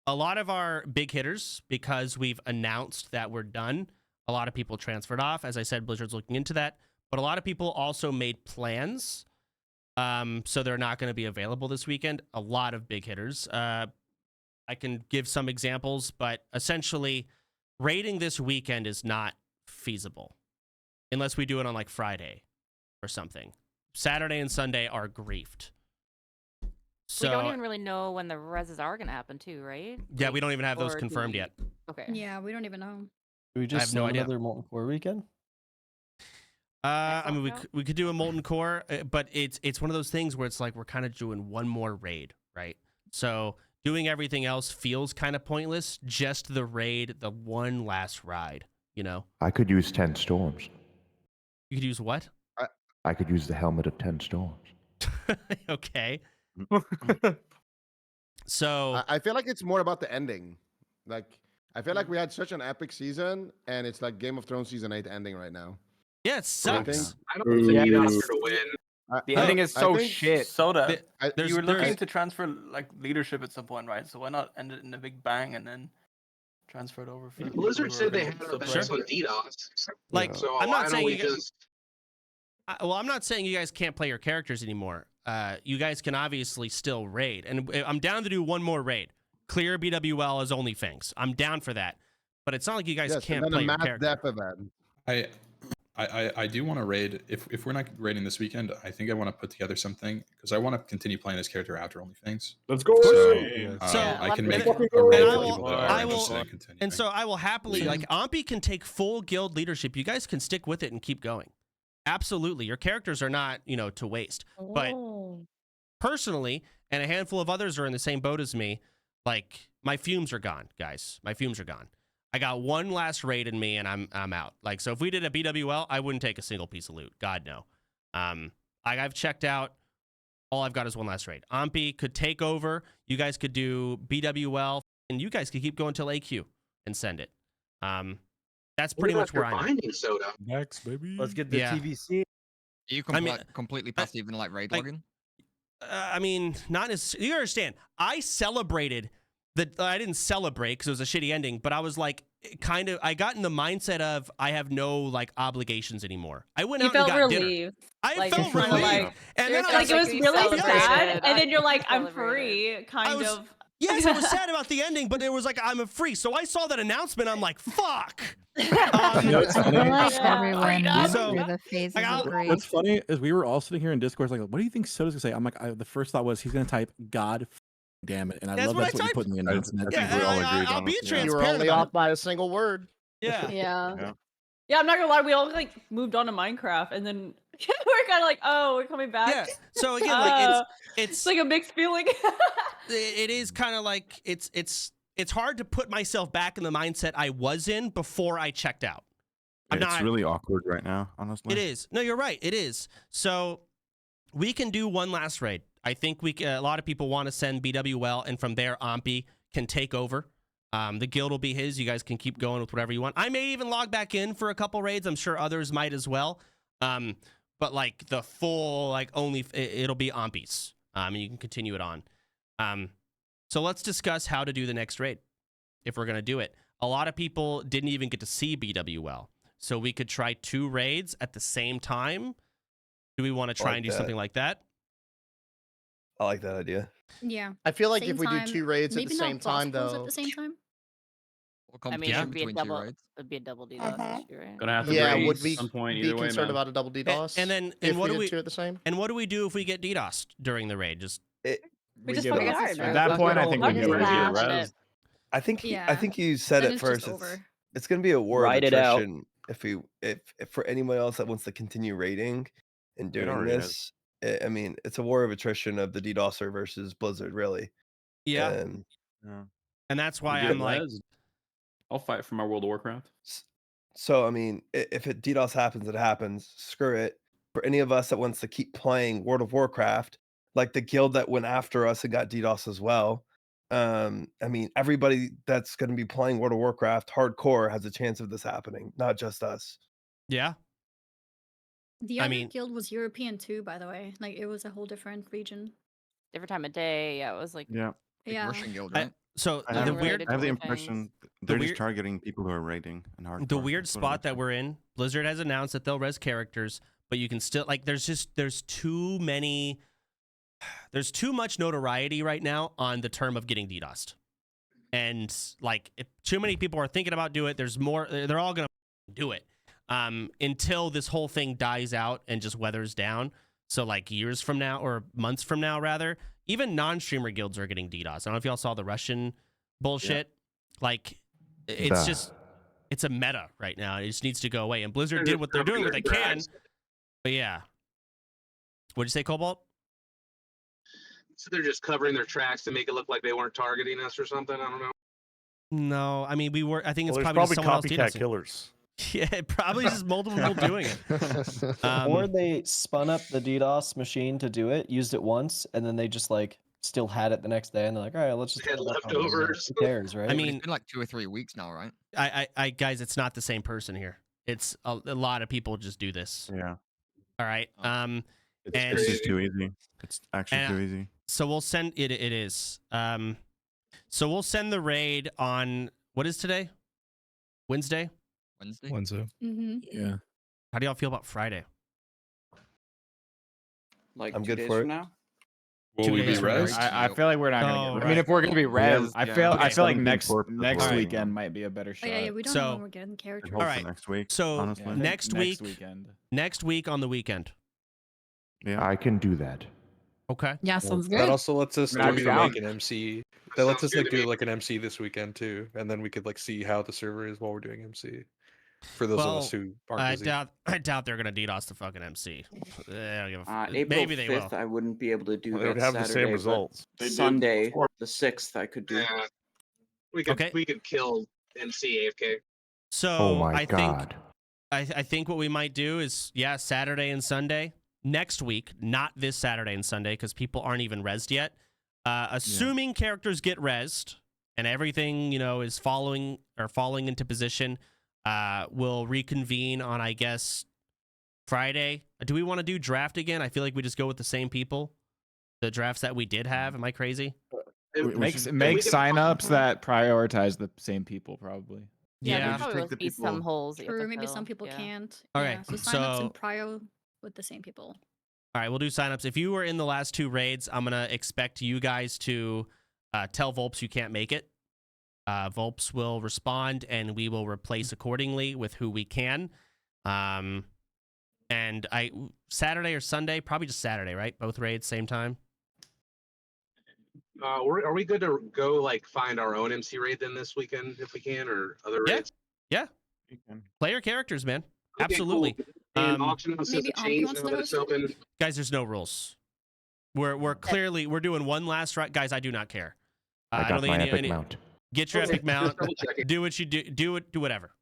a lot of our big hitters, because we've announced that we're done, a lot of people transferred off. As I said, Blizzard's looking into that. But a lot of people also made plans, so they're not going to be available this weekend. A lot of big hitters. I can give some examples, but essentially, raiding this weekend is not feasible unless we do it on like Friday or something. Saturday and Sunday are griefed. So, we don't even really know when the reses are going to happen too, right? Yeah, we don't even have those or confirmed do we- yet. Okay. Yeah, we don't even know. Do we just have no slam idea. another Molten Core weekend? I mean, Excellent. we could do a Molten Core, but it's one of those things where it's like we're kind of doing one more raid, right? So doing everything else feels kind of pointless. Just the raid, the one last ride, you know? I could use 10 storms. You could use what? I could use the helmet of 10 storms. Okay. So I feel like it's more about the ending. Like, I feel like we had such an epic season, and it's like Game of Thrones season 8 ending right now. yeah, it sucks. I don't think DDoS are to win. The ending is so shit. Soda, There's- you were looking there's- to transfer like leadership at some point, right? So why not end it in a big bang and then transfer it over? For Blizzard said they had so a Sure. best on DDoS. Like, So I'm why not don't saying we you guys, just I'm not saying you guys can't play your characters anymore. You guys can obviously still raid, and I'm down to do one more raid. Clear BWL as OnlyFangs. I'm down for that, but it's not like you guys Yes, can't and play then a your mass character. death event. I do want to raid. If we're not raiding this weekend, I think I want to put together something because I want to continue playing this character after OnlyFangs. Let's go. So, I can make and a raid for I will- people that are I will- interested in continuing. And so I will happily, like, Ampy can take full guild leadership. You guys can stick with it and keep going. Absolutely. Your characters are not, to waste. But personally, and a handful of others are in the same boat as me, like, my fumes are gone, guys. My fumes are gone. I got one last raid in me, and I'm out. Like, so if we did a BWL, I wouldn't take a single piece of loot. God, no. I've checked out. All I've got is one last raid. Ampy could take over. You guys could do BWL, and you guys could keep going till AQ and send it. That's pretty much where I'm at. finding Soda? Next, baby. Let's get the Yeah. TVC. You I mean, completely past even like raid like- login? I mean, not as you understand. I celebrated that. I didn't celebrate because it was a shitty ending, but I was like, I got in the mindset of I have no like obligations anymore. I went You out and felt got dinner. relieved. I Like, felt you're kinda relieved, like- and You're then I Like was it was you really celebrated. sad, and then you're like, I'm Celebrated. free, kind was- of. yes, I was sad about the ending, but it was like I'm a free. So I saw that announcement. I'm like, fuck. You know what's I funny? feel like Yeah. everyone moves So- through the phases Like, of grief. What's funny is we were all sitting here in Discord like, what do you think Soda's gonna say? I'm like, the first thought was he's gonna type God damn it, and I That's love what that's I what you typed. put in the announcement. I think we all agreed I'll on be it. You were transparent only about off by a single word. it. Yeah. Yeah. Yeah, I'm not gonna lie. We all like moved on to Minecraft, and then we're kind of like, oh, we're coming back. Yeah. So again, like It's like a mixed feeling. it is kind of like it's hard to put myself back in the mindset I was in before I checked out. It's really awkward right now, honestly. It is. No, you're right. It is. So we can do one last raid. I think a lot of people want to send BWL, and from there, Ampy can take over. The guild will be his. You guys can keep going with whatever you want. I may even log back in for a couple raids. I'm sure others might as well. But like the full, like it'll be Ampy's. And you can continue it on. So let's discuss how to do the next raid if we're going to do it. A lot of people didn't even get to see BWL. So we could try 2 raids at the same time. Do we want to try and do something like that? I like that idea. Yeah. I feel like Same if we time. do 2 raids at Maybe the not same time, boss pulls though. At the same time. What I mean, competition it'd be a between two double. raids? It'd be a double DDoS issue, right? Gonna have to Yeah, raid would we some point be either way, concerned man. about a double DDoS? And then if what we do did we 2 at the same? and what do we do if we get DDoSed during the raid? Just We just get fucking it. hard. At that point, I think we Fucking get laugh res. at it. I think Yeah. I think you said Then it it's just first. over. It's gonna be a war Ride of it out. attrition if for anyone else that wants to continue raiding and doing already this. I mean, it's a war of attrition of the DDoSer versus Blizzard, really. yeah. And And that's why We I'm get like, res. I'll fight for my World of Warcraft. so I mean, if it DDoS happens, it happens. Screw it. For any of us that wants to keep playing World of Warcraft, like the guild that went after us and got DDoS as well. I mean, everybody that's going to be playing World of Warcraft hardcore has a chance of this happening, not just us. yeah. The I other mean- guild was European too, by the way. Like it was a whole different region. Different time of day. Yeah, it was like. Yeah. Big Yeah. Russian guild, I- right? So I the have, weird Related I have the to impression OnlyFangs. they're weird- just targeting people who are raiding and hardcore. the weird That's what it spot looks that like. we're in, Blizzard has announced that they'll res characters, but you can still like there's too much notoriety right now on the term of getting DDoSed. And like if too many people are thinking about do it, there's more they're all going to do it. Until this whole thing dies out and just weathers down. So like years from now or months from now rather, even non-streamer guilds are getting DDoS. I don't know if y'all saw the Russian bullshit. Like it's Bah. just it's a meta right now. It just needs to go away. And Blizzard did what they're doing what they can. But yeah. What'd you say, Cobalt? So they're just covering their tracks to make it look like they weren't targeting us or something. I don't know. No, I mean we were. I think it's Well, there's probably just someone else copycat DDoSing. killers. Yeah, probably just multiple people doing it. Or they spun up the DDoS machine to do it, used it once, and then they just like still had it the next day, and they're like, all right, let's just They had put it back on. leftovers. Who cares, right? I But mean, it's been like 2 or 3 weeks now, right? I guys, it's not the same person here. It's a lot of people just do this. Yeah. All right. Oh. And It's just too easy. It's actually and- too easy. so we'll send it. It is. So we'll send the raid on what is today? Wednesday. Wednesday. Yeah. How do y'all feel about Friday? Like I'm 2 good days for from it. now. Will 2 we be days from now. res? I feel like we're not Oh, gonna get. right. I mean, if we're gonna be res, I I feel- feel. I I feel like 17th, next 4th, next before. weekend might be a better shot. we don't So- know when we're getting I characters. hope for right. next week. So honestly. Yeah, I think next week, weekend. next week on the weekend. Yeah, I can do that. Okay. Yeah, sounds That good. also lets us I'd do be down. like an MC. That lets Sounds us like good to do me. like an MC this weekend too, and then we could like see how the server is while we're doing MC. For those of us Well, who aren't I busy. doubt they're gonna DDoS the fucking MC. They don't give a April maybe they 5th, will. I wouldn't be able to do Well, that they would have Saturday, the same but results. Sunday, the 6th, I could do. Yeah. We could Okay. we could kill MC AFK. So Oh my I think god. I think what we might do is Saturday and Sunday next week, not this Saturday and Sunday because people aren't even rezzed yet. Assuming characters get rezzed and everything is falling into position, we'll reconvene on I guess Friday. Do we want to do draft again? I feel like we just go with the same people. The drafts that we did have. Am I crazy? Make we signups that prioritize the same people, probably. Yeah. There just probably take will the be some people- holes. that you have True, to maybe fill. some people Yeah. can't. All Yeah, right, so sign ups so- and prio with the same people. All right, we'll do signups. If you were in the last 2 raids, I'm gonna expect you guys to tell Volps you can't make it. Volps will respond, and we will replace accordingly with who we can. And Saturday or Sunday, probably just Saturday, right? Both raids same time. are we good to go like find our own MC raid then this weekend if we can, or other Yeah. raids? Yeah, player characters, man. Okay, Absolutely. cool. And Um, auction house maybe doesn't Auntie change wants now to that it's host it? open. Guys, there's no rules. We're clearly we're doing one last right. Guys, I do not care. I don't got think my any epic mount. get your Okay, epic mount. just double checking. Do what you do. Do whatever.